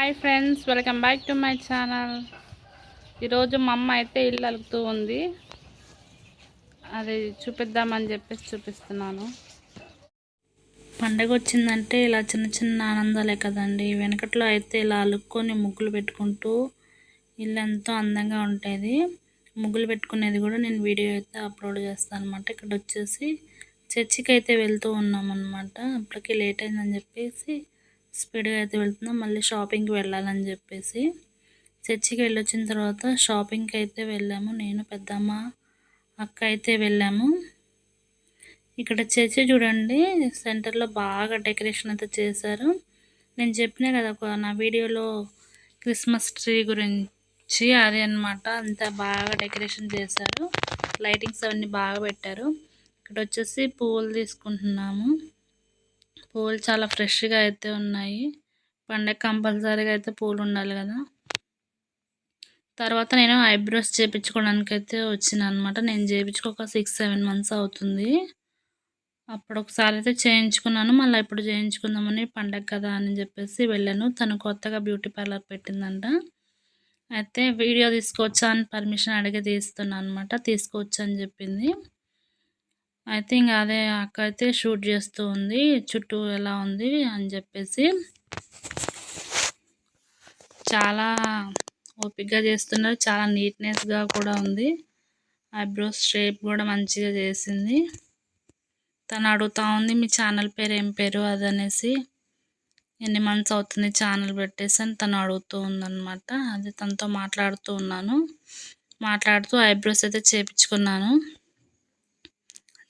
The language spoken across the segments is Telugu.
Hi friends, welcome back to my channel. ఈరోజు మా అమ్మ అయితే ఇల్లు అలుకుతూ ఉంది. అది చూపిద్దామని చెప్పేసి చూపిస్తున్నాను. పండగ వచ్చిందంటే ఇలా చిన్న చిన్న ఆనందాలే కదండి. వెనకట్లో అయితే ఇలా అలుక్కొని ముగ్గులు పెట్టుకుంటూ ఇల్లు ఎంతో అందంగా ఉంటుంది. ముగ్గులు పెట్టుకునేది కూడా నేను వీడియో అయితే అప్లోడ్ చేస్తాను అనమాట. ఇక్కడ వచ్చేసి చర్చికి అయితే వెళ్తూ ఉన్నాం అనమాట. అప్పటికి లేట్ అయిందని చెప్పేసి స్పీడ్గా అయితే వెళ్తున్నాం. మళ్ళీ షాపింగ్కి వెళ్ళాలని చెప్పేసి చర్చికి వెళ్ళొచ్చిన తర్వాత షాపింగ్కి అయితే వెళ్ళాము. నేను, పెద్దమ్మ, అక్క అయితే వెళ్ళాము. ఇక్కడ చర్చి చూడండి, సెంటర్లో బాగా డెకరేషన్ అయితే చేశారు. నేను చెప్పినా కదా నా వీడియోలో క్రిస్మస్ ట్రీ గురించి, అదే అనమాట. అంతా బాగా డెకరేషన్ చేశారు. లైటింగ్స్ అవన్నీ బాగా పెట్టారు. ఇక్కడ వచ్చేసి పువ్వులు తీసుకుంటున్నాము. పూలు చాలా ఫ్రెష్గా అయితే ఉన్నాయి. పండగ కంపల్సరీగా అయితే పూలు ఉండాలి కదా. తర్వాత నేను ఐబ్రోస్ చేయించుకోవడానికి అయితే వచ్చిన అనమాట. నేను చేయించుకోక 6-7 months అవుతుంది. అప్పుడు ఒకసారి అయితే చేయించుకున్నాను. మళ్ళీ ఇప్పుడు చేయించుకుందామని, పండగ కదా అని చెప్పేసి వెళ్ళాను. తను కొత్తగా బ్యూటీ పార్లర్ పెట్టిందంట. అయితే వీడియో తీసుకోవచ్చా అని పర్మిషన్ అడిగి తీస్తున్నాను అనమాట. తీసుకోవచ్చు అని చెప్పింది. అయితే ఇంకా అదే అక్క అయితే షూట్ చేస్తూ ఉంది, చుట్టూ ఎలా ఉంది అని చెప్పేసి. చాలా ఓపిక్గా చేస్తున్నారు. చాలా నీట్నెస్గా కూడా ఉంది. ఐబ్రోస్ షేప్ కూడా మంచిగా చేసింది. తను అడుగుతూ ఉంది, మీ ఛానల్ పేరు ఏం పేరు అదనేసి, ఎన్ని మంత్స్ అవుతుంది ఛానల్ పెట్టేసి అని తను అడుగుతూ ఉందన్నమాట. అది తనతో మాట్లాడుతూ ఉన్నాను. మాట్లాడుతూ ఐబ్రోస్ అయితే చేయించుకున్నాను.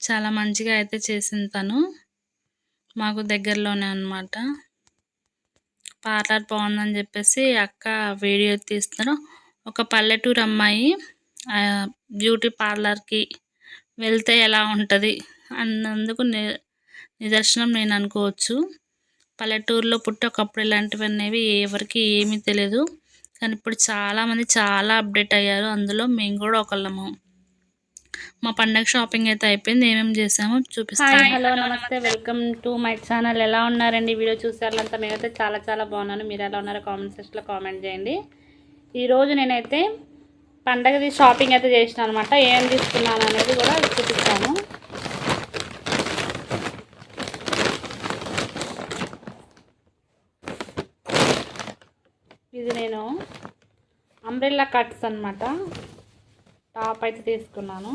చాలా మంచిగా అయితే చేసింది తను. మాకు దగ్గరలోనే అనమాట. పార్లర్ బాగుందని చెప్పేసి అక్క వీడియో తీస్తున్నారు. ఒక పల్లెటూరు అమ్మాయి బ్యూటీ పార్లర్కి వెళ్తే ఎలా ఉంటుంది అన్నందుకు నిదర్శనం నేను అనుకోవచ్చు. పల్లెటూరులో పుట్టి ఒకప్పుడు ఇలాంటివి అనేవి ఎవరికి ఏమీ తెలియదు. కానీ ఇప్పుడు చాలామంది చాలా అప్డేట్ అయ్యారు. అందులో మేము కూడా ఒకళ్ళము. మా పండగ షాపింగ్ అయితే అయిపోయింది. ఏమేమి చేసామో చూపిస్తాను. హలో, నమస్తే, వెల్కమ్ టు మై ఛానల్. ఎలా ఉన్నారండి? వీడియో చూసారంతా మేమైతే చాలా చాలా బాగున్నాను. మీరు ఎలా ఉన్నారో కామెంట్ సెక్షన్లో కామెంట్ చేయండి. ఈరోజు నేనైతే పండగది షాపింగ్ అయితే చేసినాను అనమాట. ఏం తీసుకున్నాను అనేది కూడా చూపిస్తాను. ఇది నేను అంబ్రెల్లా కట్స్ అనమాట. టాప్ అయితే తీసుకున్నాను.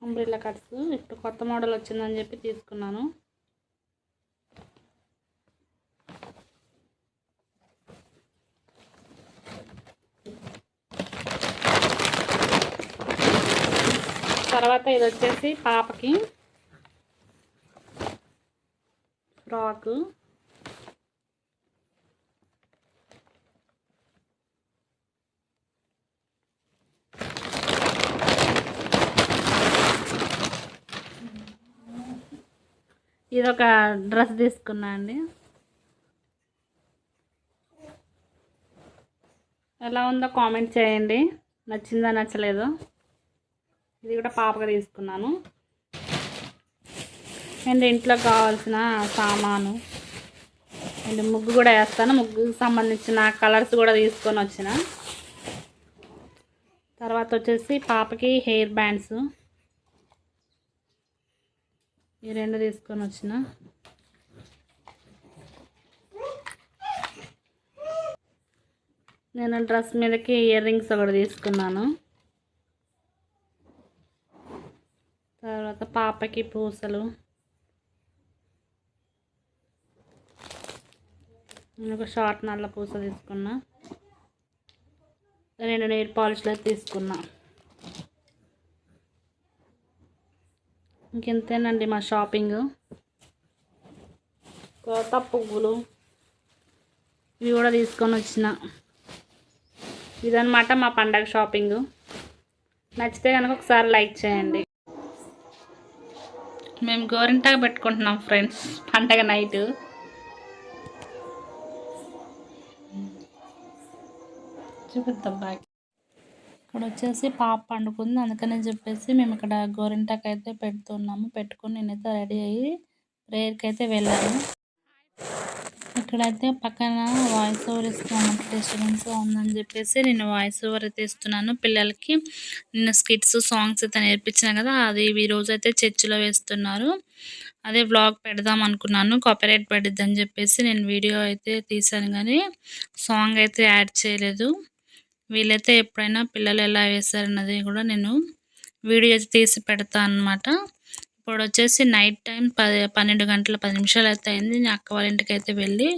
అంబ్రెల్లా కట్స్ ఇప్పుడు కొత్త మోడల్ వచ్చిందని చెప్పి తీసుకున్నాను. తర్వాత ఇది వచ్చేసి పాపకి ఫ్రాక్. ఇదొక డ్రెస్ తీసుకున్నా అండి. ఎలా ఉందో కామెంట్ చేయండి. నచ్చిందా నచ్చలేదో. ఇది కూడా పాపగా తీసుకున్నాను. అండ్ ఇంట్లో కావాల్సిన సామాను అండ్ ముగ్గు కూడా వేస్తాను. ముగ్గుకు సంబంధించిన కలర్స్ కూడా తీసుకొని వచ్చిన. తర్వాత వచ్చేసి పాపకి హెయిర్ బ్యాండ్స్, ఈ 2 తీసుకొని వచ్చిన. నేను డ్రెస్ మీదకి ఇయర్ రింగ్స్ ఒకటి తీసుకున్నాను. తర్వాత పాపకి పూసలు, నేను ఒక షార్ట్ నల్ల పూస తీసుకున్నా. 2 నెయిల్ పాలిష్లు తీసుకున్నా. ఇంకెంతేనండి మా షాపింగ్. కొత్త పువ్వులు ఇవి కూడా తీసుకొని వచ్చిన. ఇదన్నమాట మా పండగ షాపింగ్. నచ్చితే కనుక ఒకసారి లైక్ చేయండి. మేము గోరింటాకు పెట్టుకుంటున్నాం ఫ్రెండ్స్ పండగ నైట్. చూపిద్దాం బాగా. ఇక్కడ వచ్చేసి పాప పండుకుంది, అందుకని చెప్పేసి మేము ఇక్కడ గోరింటాకు అయితే పెడుతున్నాము. పెట్టుకొని నేనైతే రెడీ అయ్యి ప్రేయర్కి అయితే వెళ్ళాను. ఇక్కడైతే పక్కన వాయిస్ ఓవర్ ఇస్తున్నాను, డిస్టర్బెన్స్గా ఉందని చెప్పేసి నేను వాయిస్ ఓవర్ అయితే ఇస్తున్నాను పిల్లలకి. నిన్న స్కిట్స్ సాంగ్స్ అయితే నేర్పించాను కదా, అది ఈ రోజు అయితే చర్చిలో వేస్తున్నారు. అదే వ్లాగ్ పెడదాం అనుకున్నాను, కాపీరైట్ పడిద్దని చెప్పేసి నేను వీడియో అయితే తీసాను కానీ సాంగ్ అయితే యాడ్ చేయలేదు. వీళ్ళైతే ఎప్పుడైనా పిల్లలు ఎలా వేశారన్నది కూడా నేను వీడియో తీసి పెడతాను అన్నమాట. ఇప్పుడు వచ్చేసి నైట్ టైం 12 గంటల 10 నిమిషాలు అయితే అయింది. నేను అక్క వాళ్ళ ఇంటికి అయితే వెళ్ళి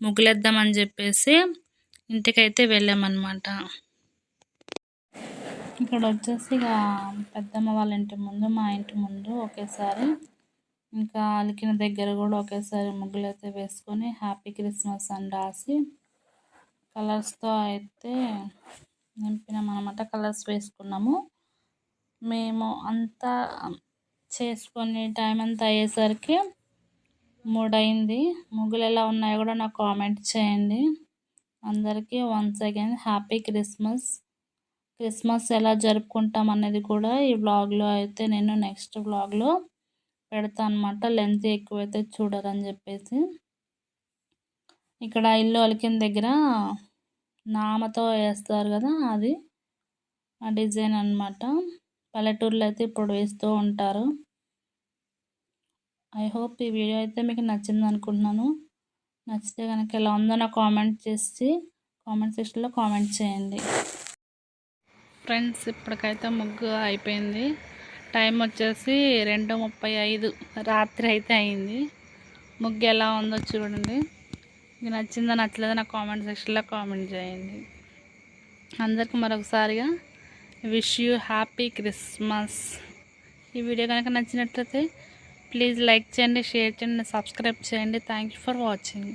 ముగ్గులేద్దామని చెప్పేసి ఇంటికైతే వెళ్ళామన్నమాట. ఇక్కడ వచ్చేసి ఇక పెద్దమ్మ వాళ్ళ ఇంటి ముందు, మా ఇంటి ముందు ఒకేసారి, ఇంకా అలికిన దగ్గర కూడా ఒకేసారి ముగ్గులు అయితే వేసుకొని హ్యాపీ క్రిస్మస్ అని రాసి కలర్స్తో అయితే నింపినామన్నమాట. కలర్స్ వేసుకున్నాము. మేము అంతా చేసుకొని టైం అంతా అయ్యేసరికి 3 అయింది. ముగ్గులు ఎలా ఉన్నాయో కూడా నాకు కామెంట్ చేయండి. అందరికీ once again happy Christmas. Christmas ఎలా జరుపుకుంటాం అనేది కూడా ఈ వ్లాగ్లో అయితే నేను నెక్స్ట్ వ్లాగ్లో పెడతాను అన్నమాట. లెంత్ ఎక్కువైతే చూడరని చెప్పేసి. ఇక్కడ ఇల్లు అలికిన దగ్గర నామతో వేస్తారు కదా, అది ఆ డిజైన్ అన్నమాట. పల్లెటూరులో అయితే ఇప్పుడు వేస్తూ ఉంటారు. ఐ హోప్ ఈ వీడియో అయితే మీకు నచ్చింది అనుకుంటున్నాను. నచ్చితే కనుక ఎలా ఉందో నాకు కామెంట్ చేసి కామెంట్ సెక్షన్లో కామెంట్ చేయండి. ఫ్రెండ్స్, ఇప్పటికైతే ముగ్గు అయిపోయింది. టైం వచ్చేసి 2:35 రాత్రి అయితే అయింది. ముగ్గు ఎలా ఉందో చూడండి. మీకు నచ్చిందో నచ్చలేదో నాకు కామెంట్ సెక్షన్లో కామెంట్ చేయండి. అందరికీ మరొకసారిగా విష్ యూ హ్యాపీ క్రిస్మస్. ఈ వీడియో కనుక నచ్చినట్లయితే ప్లీజ్ లైక్ చేయండి, షేర్ చేయండి, సబ్స్క్రైబ్ చేయండి. Thank you for watching.